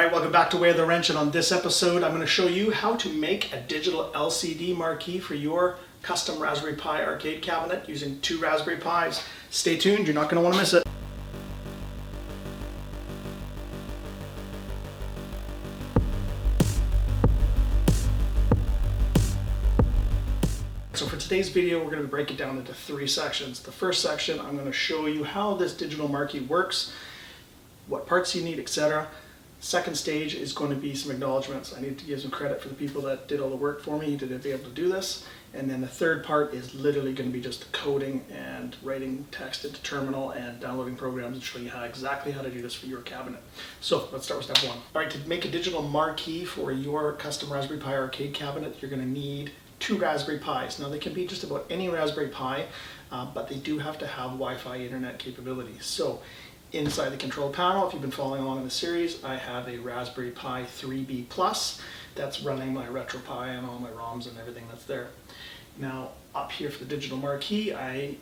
Alright, welcome back to Way of the Wrench, and on this episode I'm going to show you how to make a digital LCD marquee for your custom Raspberry Pi arcade cabinet using 2 Raspberry Pis. Stay tuned, you're not going to want to miss it. So for today's video we're going to break it down into 3 sections. The first section I'm going to show you how this digital marquee works, what parts you need, etc. Second stage is going to be some acknowledgements. I need to give some credit for the people that did all the work for me to be able to do this. And then the third part is literally going to be just coding and writing text into terminal and downloading programs and showing you exactly how to do this for your cabinet. So let's start with step 1. All right, to make a digital marquee for your custom Raspberry Pi arcade cabinet, you're going to need 2 Raspberry Pis. Now they can be just about any Raspberry Pi, but they do have to have Wi-Fi internet capability. So inside the control panel, if you've been following along in the series, I have a Raspberry Pi 3B Plus that's running my Retropie and all my ROMs and everything that's there. Now up here for the digital marquee, I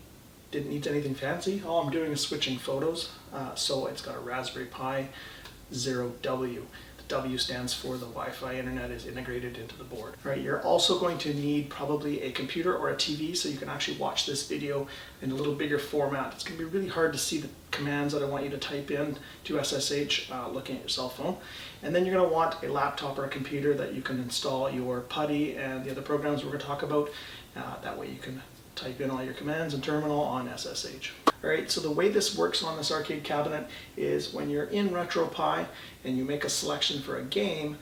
didn't need anything fancy. All I'm doing is switching photos. So it's got a Raspberry Pi 0W. W stands for the Wi-Fi internet is integrated into the board. All right, you're also going to need probably a computer or a TV so you can actually watch this video in a little bigger format. It's going to be really hard to see the commands that I want you to type in to SSH looking at your cell phone. And then you're going to want a laptop or a computer that you can install your PuTTY and the other programs we're going to talk about. That way you can type in all your commands and terminal on SSH. Alright, so the way this works on this arcade cabinet is when you're in Retropie and you make a selection for a game,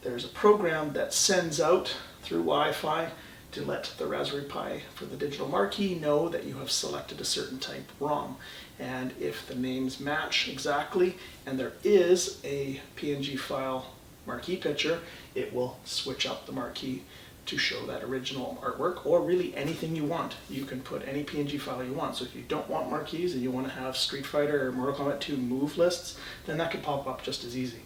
there's a program that sends out through Wi-Fi to let the Raspberry Pi for the digital marquee know that you have selected a certain type ROM. And if the names match exactly and there is a PNG file marquee picture, it will switch up the marquee to show that original artwork, or really anything you want. You can put any PNG file you want. So if you don't want marquees and you want to have Street Fighter or Mortal Kombat 2 move lists, then that could pop up just as easy.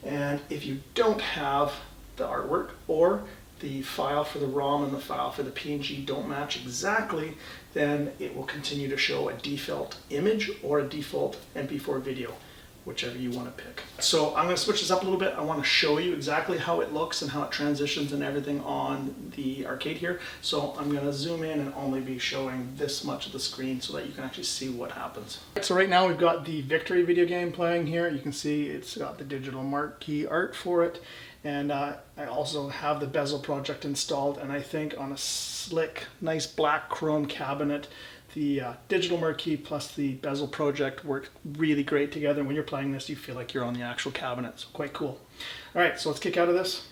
And if you don't have the artwork, or the file for the ROM and the file for the PNG don't match exactly, then it will continue to show a default image or a default MP4 video, whichever you want to pick. So I'm going to switch this up a little bit. I want to show you exactly how it looks and how it transitions and everything on the arcade here. So I'm going to zoom in and only be showing this much of the screen so that you can actually see what happens. So right now we've got the Victory video game playing here. You can see it's got the digital marquee art for it. And I also have the bezel project installed, and I think on a slick, nice black chrome cabinet, the digital marquee plus the bezel project work really great together. When you're playing this, you feel like you're on the actual cabinet. So quite cool. All right, so let's kick out of this.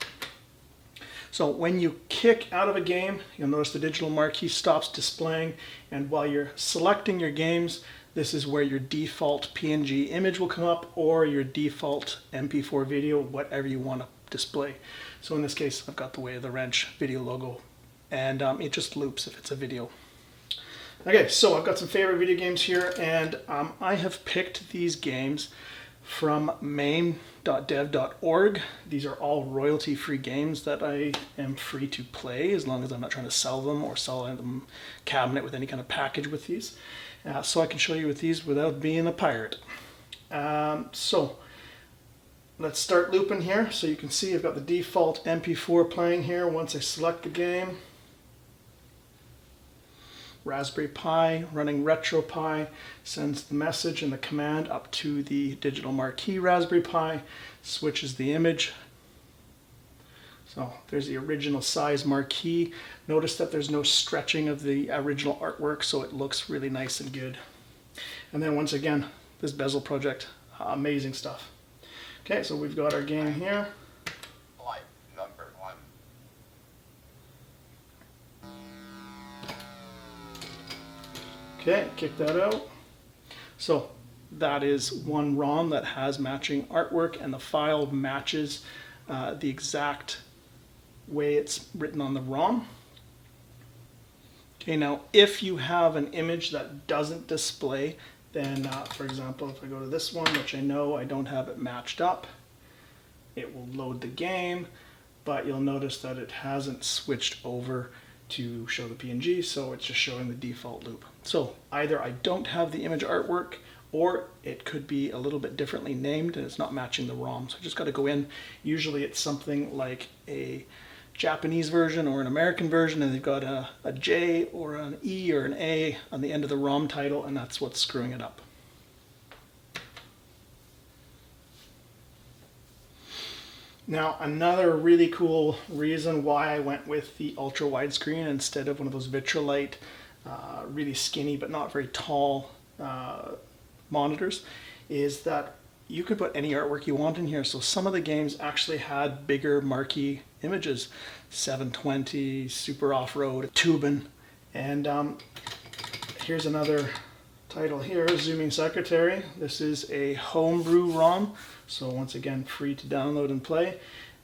So when you kick out of a game, you'll notice the digital marquee stops displaying. And while you're selecting your games, this is where your default PNG image will come up, or your default MP4 video, whatever you want to display. So in this case, I've got the Way of the Wrench video logo, and it just loops if it's a video. Okay, so I've got some favorite video games here, and I have picked these games from main.dev.org. These are all royalty-free games that I am free to play as long as I'm not trying to sell them or sell them cabinet with any kind of package with these. So I can show you with these without being a pirate. So let's start looping here. So you can see I've got the default MP4 playing here once I select the game. Raspberry Pi running Retropie sends the message and the command up to the digital marquee Raspberry Pi, switches the image. So there's the original size marquee. Notice that there's no stretching of the original artwork, so it looks really nice and good. And then once again, this bezel project, amazing stuff. Okay, so we've got our game here. Okay, kick that out. So that is one ROM that has matching artwork, and the file matches the exact way it's written on the ROM. Okay, now if you have an image that doesn't display, then for example, if I go to this one, which I know I don't have it matched up, it will load the game, but you'll notice that it hasn't switched over to show the PNG, so it's just showing the default loop. So either I don't have the image artwork, or it could be a little bit differently named and it's not matching the ROM. So I just got to go in. Usually it's something like a Japanese version or an American version, and they've got a J or an E or an A on the end of the ROM title, and that's what's screwing it up. Now, another really cool reason why I went with the ultra widescreen instead of one of those Vitrolite, really skinny but not very tall monitors is that you could put any artwork you want in here. So some of the games actually had bigger marquee images, 720, Super Off-Road, Tubin, and here's another title here, Zooming Secretary. This is a homebrew ROM, so once again free to download and play,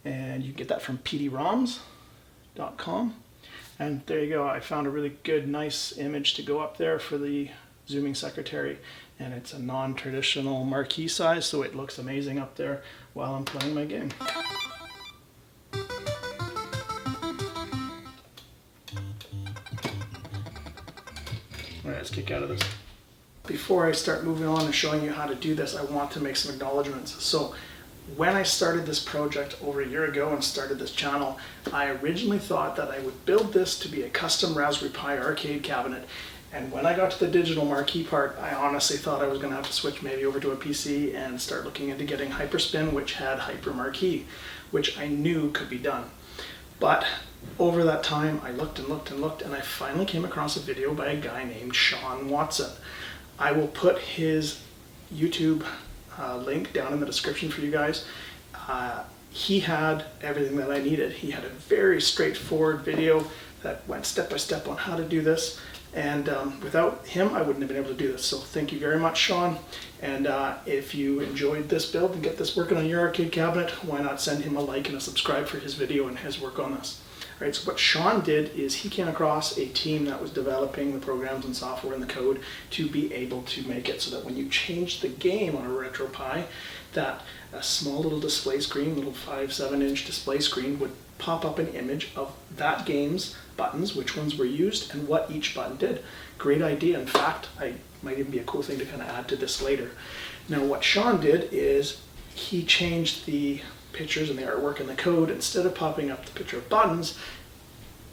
and you can get that from pdroms.com. And there you go, I found a really good, nice image to go up there for the Zooming Secretary, and it's a non-traditional marquee size, so it looks amazing up there while I'm playing my game. All right, let's kick out of this. Before I start moving on and showing you how to do this, I want to make some acknowledgements. So when I started this project over a year ago and started this channel, I originally thought that I would build this to be a custom Raspberry Pi arcade cabinet. And when I got to the digital marquee part, I honestly thought I was going to have to switch maybe over to a PC and start looking into getting Hyperspin, which had Hyper Marquee, which I knew could be done. But over that time, I looked and looked and looked, and I finally came across a video by a guy named Sean Watson. I will put his YouTube link down in the description for you guys. He had everything that I needed. He had a very straightforward video that went step by step on how to do this. And without him, I wouldn't have been able to do this. So thank you very much, Sean. And if you enjoyed this build and get this working on your arcade cabinet, why not send him a like and a subscribe for his video and his work on this. All right, so what Sean did is he came across a team that was developing the programs and software and the code to be able to make it so that when you change the game on a Retropie, that a small little display screen, little 5-7 inch display screen would pop up an image of that game's buttons, which ones were used, and what each button did. Great idea. In fact, I might even be a cool thing to kind of add to this later. Now what Sean did is he changed the pictures and the artwork and the code. Instead of popping up the picture of buttons,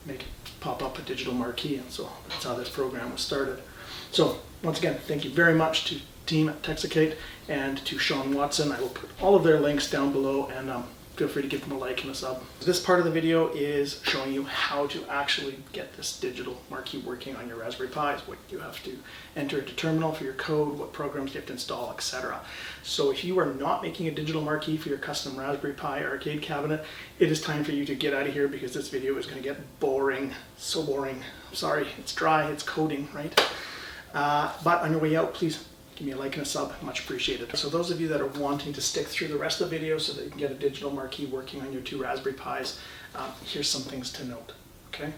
make it pop up a digital marquee, and so that's how this program was started. So once again, thank you very much to team at Texicate and to Sean Watson. I will put all of their links down below, and feel free to give them a like and a sub. This part of the video is showing you how to actually get this digital marquee working on your Raspberry Pis, what you have to enter into terminal for your code, what programs you have to install, etc. So if you are not making a digital marquee for your custom Raspberry Pi arcade cabinet, it is time for you to get out of here, because this video is going to get boring. So boring. Sorry, it's dry, it's coding, right? But on your way out, please give me a like and a sub, much appreciated. So those of you that are wanting to stick through the rest of the video so that you can get a digital marquee working on your two Raspberry Pis, here's some things to note, okay?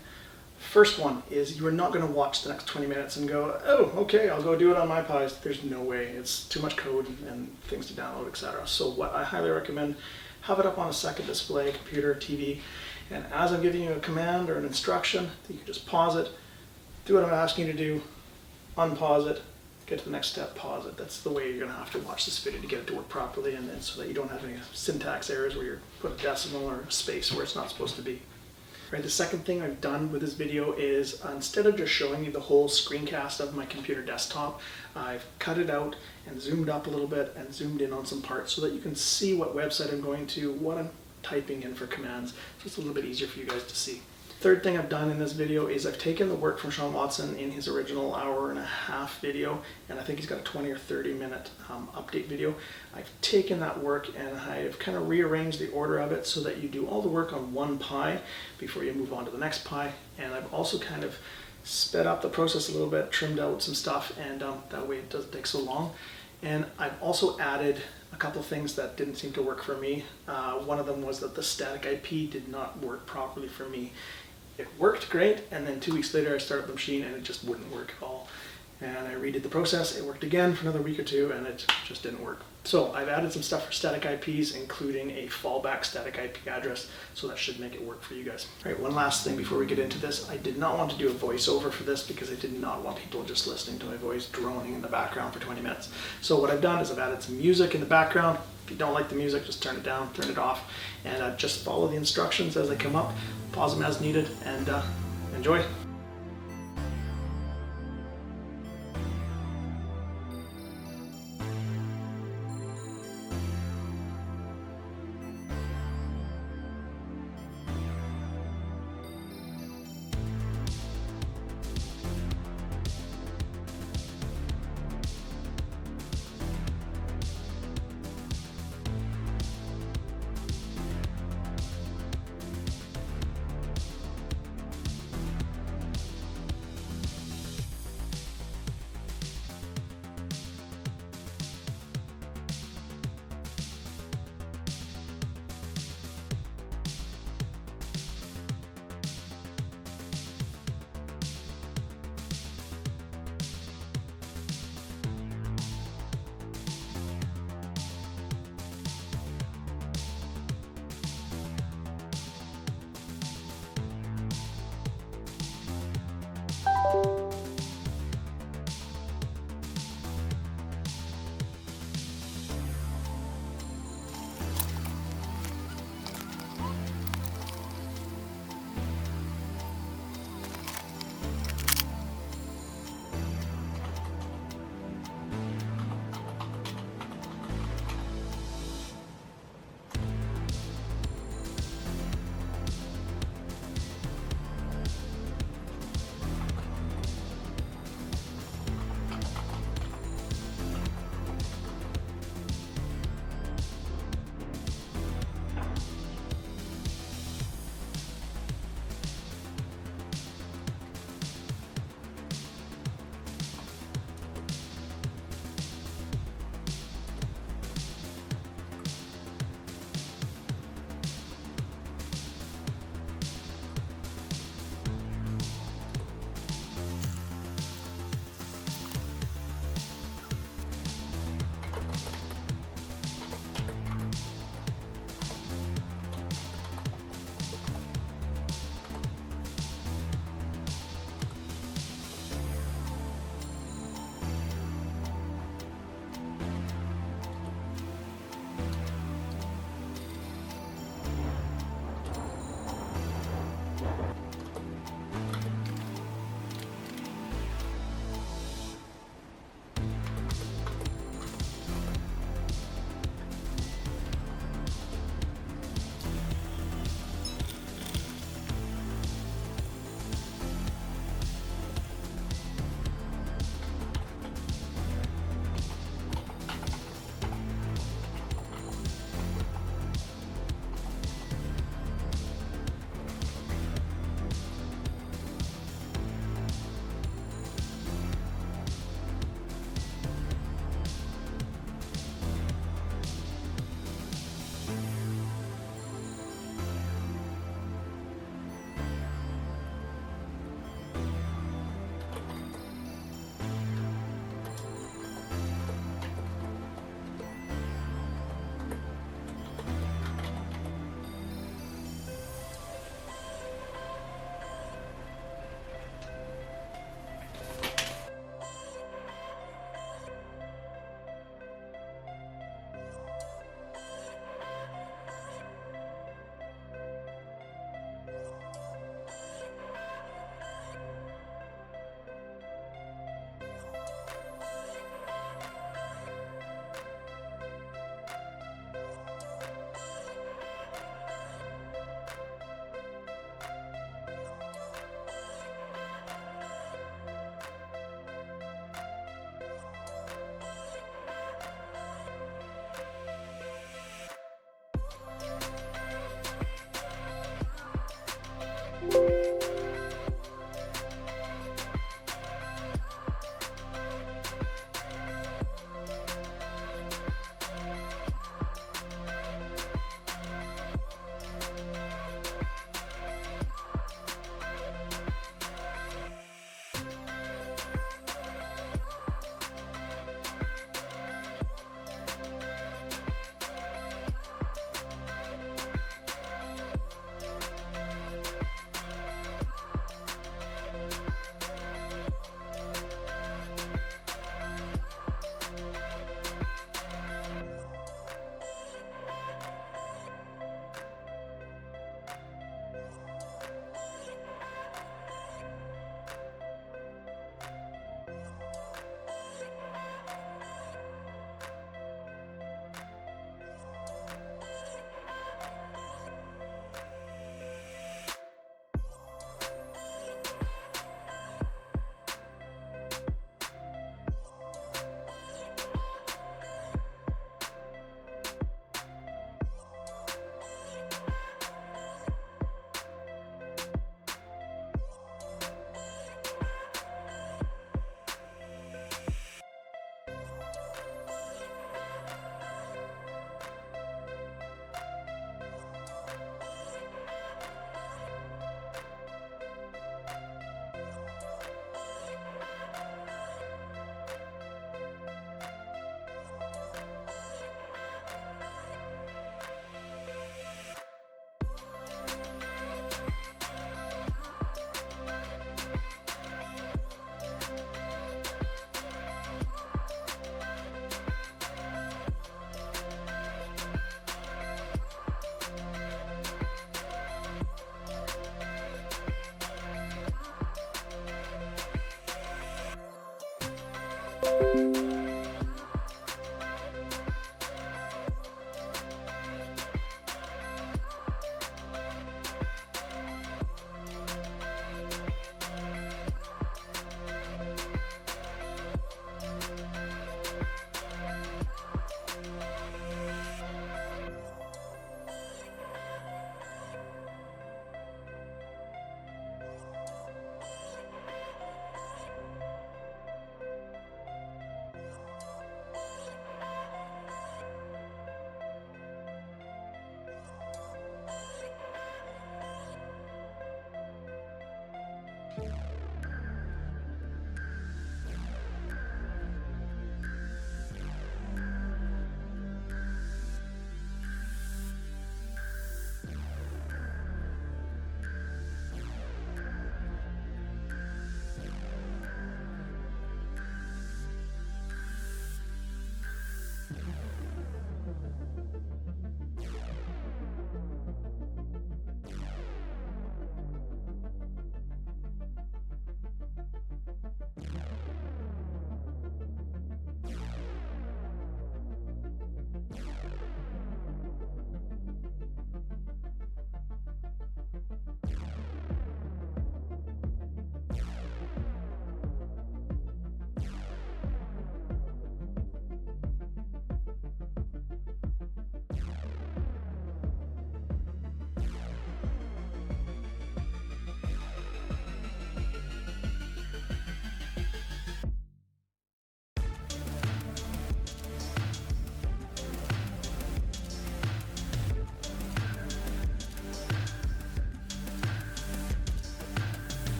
First one is you are not going to watch the next 20 minutes and go, oh, okay, I'll go do it on my Pis. There's no way. It's too much code and things to download, etc. So what I highly recommend, have it up on a second display, computer, TV, and as I'm giving you a command or an instruction, you can just pause it, do what I'm asking you to do, unpause it, get to the next step, pause it. That's the way you're going to have to watch this video to get it to work properly, and then so that you don't have any syntax errors where you're put a decimal or a space where it's not supposed to be. Right, the second thing I've done with this video is instead of just showing you the whole screencast of my computer desktop, I've cut it out and zoomed up a little bit and zoomed in on some parts so that you can see what website I'm going to, what I'm typing in for commands, so it's a little bit easier for you guys to see. Third thing I've done in this video is I've taken the work from Sean Watson in his original 1.5-hour video, and I think he's got a 20 or 30 minute update video. I've taken that work and I've kind of rearranged the order of it so that you do all the work on one Pi before you move on to the next Pi, and I've also kind of sped up the process a little bit, trimmed out some stuff, and that way it doesn't take so long. And I've also added a couple things that didn't seem to work for me. One of them was that the static IP did not work properly for me. It worked great, and then 2 weeks later I started the machine and it just wouldn't work at all. And I redid the process, it worked again for another week or two, and it just didn't work. So I've added some stuff for static IPs, including a fallback static IP address, so that should make it work for you guys. All right, one last thing before we get into this. I did not want to do a voiceover for this because I did not want people just listening to my voice droning in the background for 20 minutes. So what I've done is I've added some music in the background. If you don't like the music, just turn it down, turn it off, and just follow the instructions as they come up, pause them as needed, and enjoy.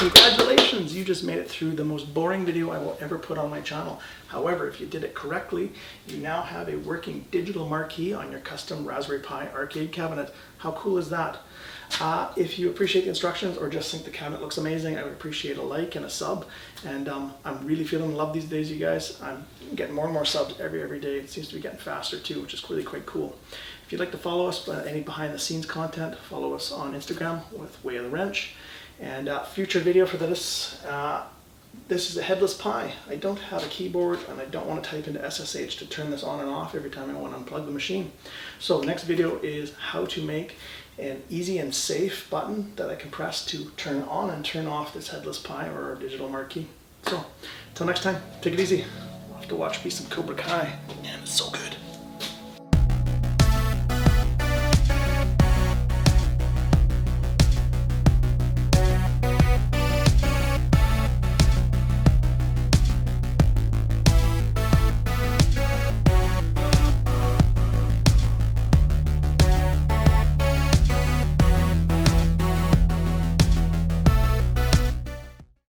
congratulations, you just made it through the most boring video I will ever put on my channel. However, if you did it correctly, you now have a working digital marquee on your custom Raspberry Pi arcade cabinet. How cool is that? If you appreciate the instructions or just think the cabinet looks amazing, I would appreciate a like and a sub. And I'm really feeling love these days, you guys. I'm getting more and more subs every day. It seems to be getting faster too, which is really quite cool. If you'd like to follow us, any behind the scenes content, follow us on Instagram with Way of the Wrench. And future video for this, this is a headless Pi. I don't have a keyboard and I don't want to type into SSH to turn this on and off every time I want to unplug the machine. So the next video is how to make an easy and safe button that I can press to turn on and turn off this headless Pi or our digital marquee. So until next time, take it easy. We'll have to watch me some Cobra Kai. Man, it's so good.